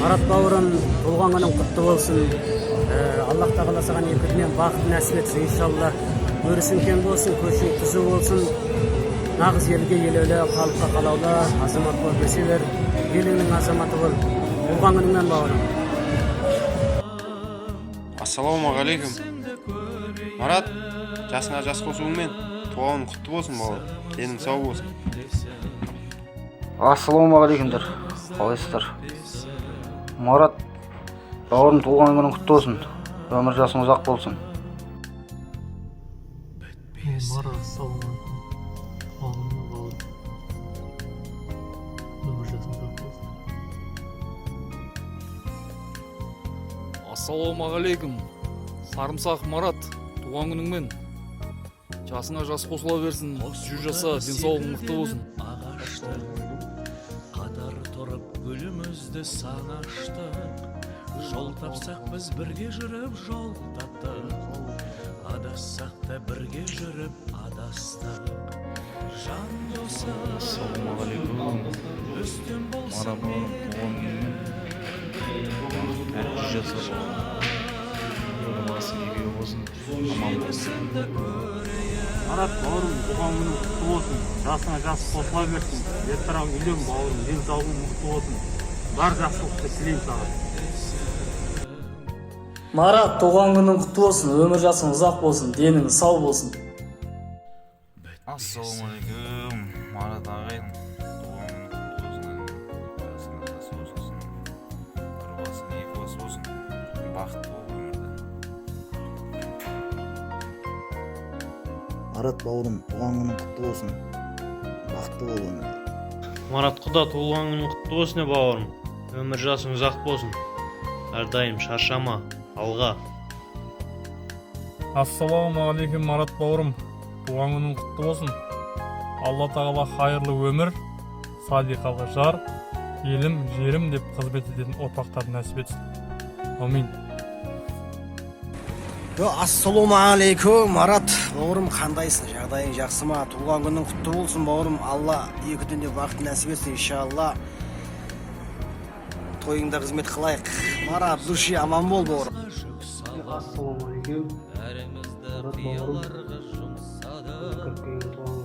Марат бауырым, туылған күнің құтты болсын. Аллах тағала саған екі дүниеден бақыт нәсіп етсін, иншалла. Өрісің кең болсын, көшің түзу болсын. Нағыз елге елеулі, халыққа қалаулы, азамат болып өсе бер. Еліңнің азаматы бол. Туылған күніңмен бауырым. Ассалаумағалейкум. Марат, жасыңа жас қосуыңмен туғаның құтты болсын бауырым. Денің сау болсын. Ассалаумағалейкумдар. Қалайсыздар? Марат, бауырым туылған күнің құтты болсын. Өмір жасың ұзақ болсын. Марат, ассалаумағалейкум. Туылған бауырым. Өмір жасың ұзақ болсын. Ассалаумағалейкум. Сарымсақ Марат, туған күніңмен. Жасыңа жас қосыла берсін, 100 жаса, денсаулығың мықты болсын. Қатар тұрып гүлімізді сан аштық. Жол тапсақ біз бірге жүріп жол таптық. Адассақ та бірге жүріп адастық. Жан досы Ассалаумағалейкум. үстем болсын. Марат бауырым, туған күніңмен 100 жаса болсын. Ege болсын, аман болсын. Марат бауырым, туған күнің құтты болсын. Жасыңа жас қосыла берсін. Ертаң үйлен бауырым, денсаулығың мықты болсын. Бар жақсылықты тілеймін саған. Марат, туған күнің құтты болсын, өмір жасың ұзақ болсын, денің сау болсын. Ассалаумағалейкум. Марат ағайын, туған күнің құтты болсын. Жасыңа жас болсын. Бір басың екі бас болсын. Бақытты бол өмірде. Марат бауырым, туған күнің құтты болсын. Бақытты бол өмірде. Марат құда, туылған күнің құтты болсын бауырым. Өмір жасың ұзақ болсын. Әрдайым шаршама, алға. Ассалаумағалейкум, Марат бауырым. Туған күнің құтты болсын. Алла тағала хайырлы өмір, салиқалы жар, елім, жерім деп қызмет ететін ұрпақтарды нәсіп етсін. Амин. Ассалаумағалейкум, Марат бауырым, қандайсың? Жағдайың жақсы ма? Туған күнің құтты болсын бауырым. Алла екі дүние бақыт нәсіп етсін, иншалла. Тойыңда қызмет қылайық. Марат, души аман бол бауырым. Ассалаумағалейкум. Марат бауырым.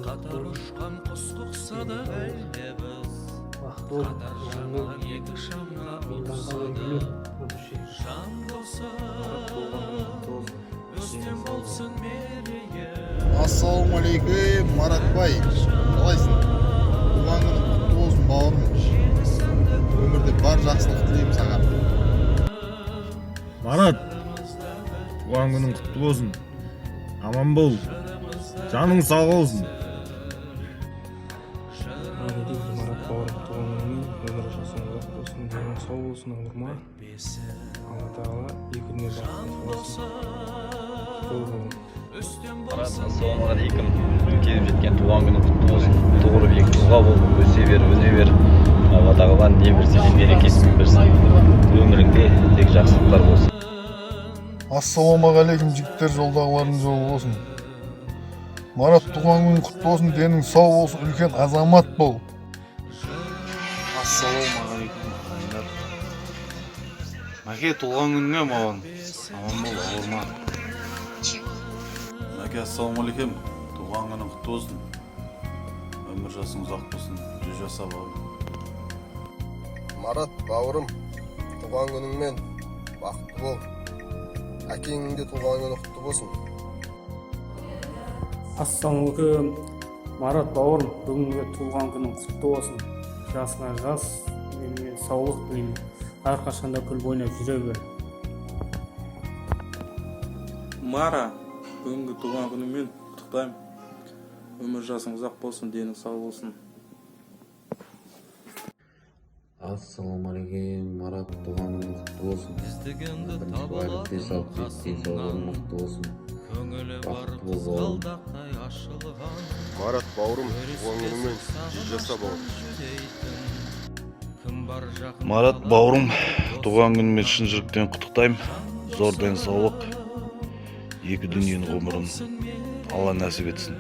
Қатар ұшқан құс құқсады әлде біз. Қатар екі шамға болсады. Жан досы үстем болсын мерейі. Ассалаумағалейкум, Маратбай. Қалайсың? Туған күнің құтты болсын бауырым. Өмірде бар жақсылық тілеймін саған. Марат, туған күнің құтты болсын. Аман бол. Жаның сау болсын. Марат бауырым, туған күнің өмір жасың ұзақ болсын, денің сау болсын, ауырма. Алла тағала екі дүние бақыт болсын. Марат, ассалаумағалейкум. Келіп жеткен туған күнің құтты болсын. Туғырып екі тұлға болып өсе бер, өне бер. Алла тағала не берсе де берекесін берсін. Өміріңде тек жақсылықтар болсын. Ассалаумағалейкум, жігіттер, жолдағылардың жолы болсын. Марат, туған күнің құтты болсын, денің сау болсын, үлкен азамат бол. Ассалаумағалейкум. Мәке, туған күніңе маған. Аман бол, ауырма. Мәке, ассалаумағалейкум. Туған күнің құтты болсын. Өмір жасың ұзақ болсын. 100 жаса бауырым. Марат бауырым, туған күніңмен бақытты бол. Әкеңнің де туған күні құтты болсын. Ассалаумағалейкум. Марат бауырым, бүгінгі туылған күнің құтты болсын. Жасыңа жас, мен саулық тілеймін. Әрқашанда күліп ойнап жүре бер. Мара, бүгінгі туған күніңмен құттықтаймын. Өмір жасың ұзақ болсын, денің сау болсын. Ассалаумағалейкум, Марат, туған күнің құтты болсын. Бірінші байлық денсаулығың мықты болсын. Бақытты бол бауырым. Марат бауырым, туған күніңмен 100 жаса бауырым. Марат бауырым, туған күнімен шын жүректен құттықтаймын. Зор денсаулық, екі дүниенің ғұмырын Алла нәсіп етсін.